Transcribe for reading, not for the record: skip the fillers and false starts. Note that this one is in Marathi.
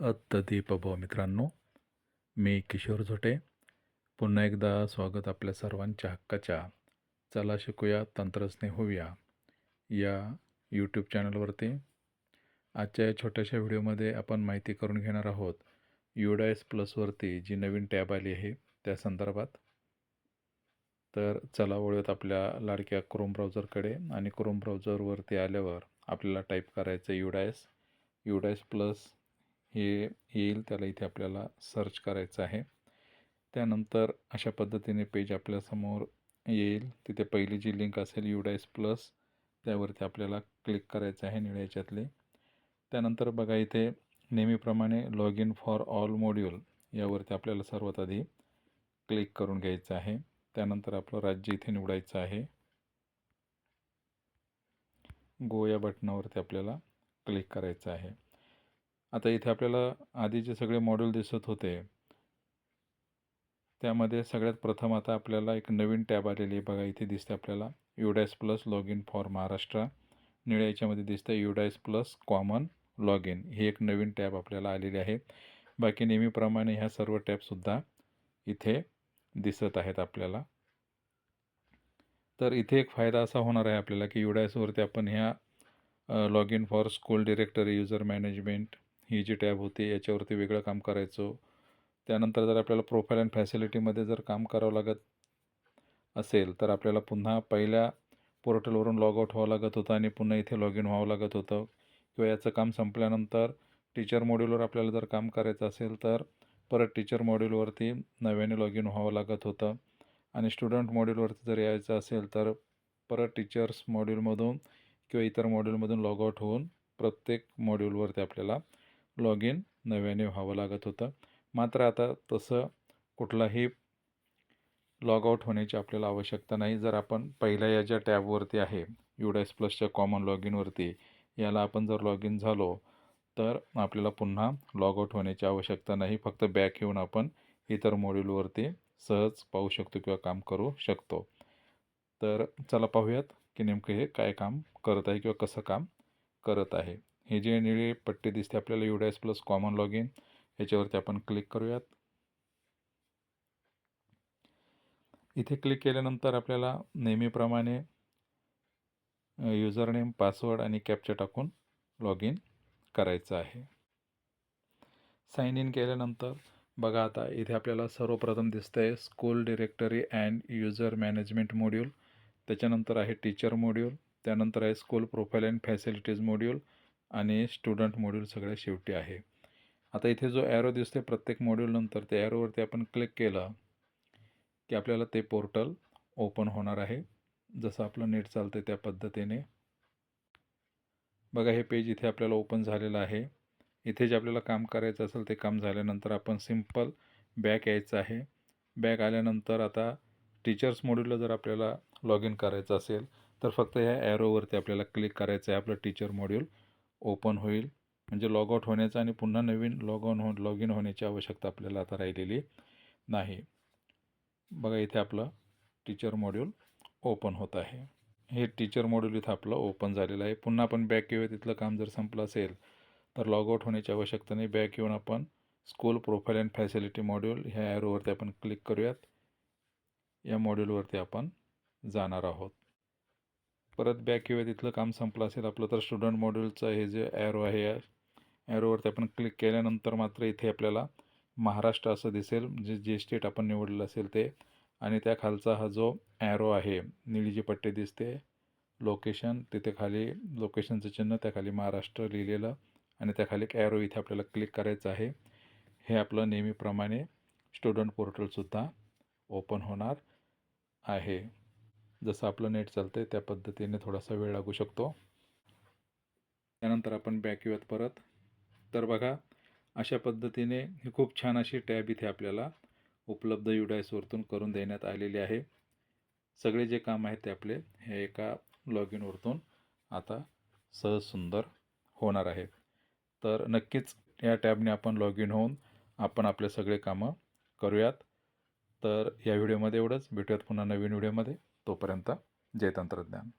दीपभाव मित्रांनो, मी किशोर झोटे. पुन्हा एकदा स्वागत आपल्या सर्वांच्या हक्काच्या चला शिकूया तंत्रज्ञ होऊया या यूट्यूब चॅनलवरती. आजच्या या छोट्याशा व्हिडिओमध्ये आपण माहिती करून घेणार आहोत UDIS प्लसवरती जी नवीन टॅब आली आहे त्या संदर्भात. तर चला वळूयात आपल्या लाडक्या क्रोम ब्राउझरकडे आणि क्रोम ब्राउझरवरती आल्यावर आपल्याला टाईप करायचं UDIS प्लस हे येईल, त्याला इथे आपल्याला सर्च करायचं आहे. त्यानंतर अशा पद्धतीने पेज आपल्यासमोर येईल. तिथे पहिली जी लिंक असेल UDIS प्लस त्यावरती आपल्याला क्लिक करायचं आहे निळ्या ह्याच्यातले. त्यानंतर बघा इथे नेहमीप्रमाणे log in for all module यावरती आपल्याला सर्वात आधी क्लिक करून घ्यायचं आहे. त्यानंतर आपलं राज्य इथे निवडायचं आहे. गो या बटनावरती आपल्याला क्लिक करायचं आहे. आता इथे आपल्याला आधी जे सगळे मॉड्यूल दिसत होते त्यामध्ये सगळ्यात प्रथम आता आपल्याला एक नवीन टॅब आलेली आहे. बघा इथे दिसते आपल्याला UDIS plus log in for Maharashtra. निळ्या याच्यामध्ये दिसतं UDIS plus common log in. ही एक नवीन टॅब आपल्याला आलेली आहे. बाकी नेहमीप्रमाणे ह्या सर्व टॅबसुद्धा इथे दिसत आहेत आपल्याला. तर इथे एक फायदा असा होणार आहे आपल्याला की UDISवरती आपण ह्या log in for school directory user management ही जी टॅब होती याच्यावरती वेगळं काम करायचो. त्यानंतर जर आपल्याला प्रोफाईल अँड फॅसिलिटीमध्ये जर काम करावं लागत असेल तर आपल्याला पुन्हा पहिल्या पोर्टलवरून लॉग आउट व्हावं लागत होतं आणि पुन्हा इथे लॉग इन व्हावं लागत होतं. किंवा याचं काम संपल्यानंतर टीचर मॉड्यूलवर आपल्याला जर काम करायचं असेल तर परत टीचर मॉड्यूलवरती नव्याने लॉग इन व्हावं लागत होतं. आणि स्टुडंट मॉड्यूलवरती जर यायचं असेल तर परत टीचर्स मॉड्यूलमधून किंवा इतर मॉड्यूलमधून लॉग आउट होऊन प्रत्येक मॉड्यूलवरती आपल्याला लॉग इन नव्याने व्हावं लागत होतं. मात्र आता तसं कुठलाही लॉग आउट होण्याची आपल्याला आवश्यकता नाही. जर आपण पहिल्या या ज्या टॅबवरती आहे UDIS प्लसच्या कॉमन लॉग इनवरती याला आपण जर लॉग इन झालो तर आपल्याला पुन्हा लॉग आउट होण्याची आवश्यकता नाही. फक्त बॅक येऊन आपण इतर मॉड्यूलवरती सहज पाहू शकतो किंवा काम करू शकतो. तर चला पाहूयात की नेमकं हे काय काम करत आहे किंवा कसं काम करत आहे. हे जे निळी पट्टी दिसते आपल्याला UDIS plus common log in याच्यावरती आपण क्लिक करूयात. इथे क्लिक केल्यानंतर आपल्याला नेहमीप्रमाणे युजर नेम, पासवर्ड आणि कॅप्चा टाकून लॉग इन करायचं आहे. साइन इन केल्यानंतर बघा आता इथे आपल्याला सर्वप्रथम दिसतंय school directory and user management module. त्याच्यानंतर आहे टीचर मॉड्यूल. त्यानंतर आहे school profile and facilities module आणि स्टुडंट मॉड्यूल सगळ्यात शेवटी आहे. आता इथे जो ॲरो दिसते प्रत्येक मॉड्यूलनंतर त्या ॲरोवरती आपण क्लिक केलं की आपल्याला ते पोर्टल ओपन होणार आहे. जसं आपलं नेट चालतं त्या पद्धतीने. बघा हे पेज इथे आपल्याला ओपन झालेलं आहे. इथे जे आपल्याला काम करायचं असेल ते काम झाल्यानंतर आपण सिंपल बॅक यायचं आहे. बॅक आल्यानंतर आता टीचर्स मॉड्यूलला जर आपल्याला लॉग इन करायचं असेल तर फक्त ह्या ॲरोवरती आपल्याला क्लिक करायचं आहे. आपलं टीचर मॉड्यूल ओपन होईल. म्हणजे लॉग आउट होण्याचं आणि पुन्हा नवीन लॉग इन होण्याची आवश्यकता आपल्याला आता राहिलेली नाही. बघा इथे आपलं टीचर मॉड्यूल ओपन होत आहे. हे टीचर मॉड्यूल इथं आपलं ओपन झालेलं आहे. पुन्हा आपण बॅक येऊया. तिथलं काम जर संपलं असेल तर लॉग आउट होण्याची आवश्यकता नाही. बॅक येऊन आपण school profile and facility module ह्या ॲरोवरती आपण क्लिक करूयात. या मॉड्यूलवरती आपण जाणार आहोत. परत बॅक येऊया. तिथलं काम संपलं असेल आपलं तर स्टुडंट मॉड्यूलचं हे जे ॲरो आहे या ॲरोवरती आपण क्लिक केल्यानंतर मात्र इथे आपल्याला महाराष्ट्र असं दिसेल, जे स्टेट आपण निवडलेलं असेल ते. आणि त्या खालचा हा जो ॲरो आहे निळी जी पट्टी दिसते लोकेशन, तिथे खाली लोकेशनचं चिन्ह, त्याखाली महाराष्ट्र लिहिलेलं आणि त्याखाली एक ॲरो इथे आपल्याला क्लिक करायचं आहे. हे आपलं नेहमीप्रमाणे स्टुडंट पोर्टलसुद्धा ओपन होणार आहे. जसं आपलं नेट चालतं आहे त्या पद्धतीने थोडासा वेळ लागू शकतो. त्यानंतर आपण बॅक येऊयात परत. तर बघा अशा पद्धतीने ही खूप छान अशी टॅब इथे आपल्याला उपलब्ध UDISवरतून करून देण्यात आलेली आहे. सगळे जे काम आहेत ते आपले हे एका लॉग इनवरतून आता सहज सुंदर होणार आहे. तर नक्कीच या टॅबने आपण लॉग इन होऊन आपण आपले सगळे कामं करूयात. तर या व्हिडिओमध्ये एवढंच. भेटूयात पुन्हा नवीन व्हिडिओमध्ये. तोपर्यंत जय तंत्रज्ञान.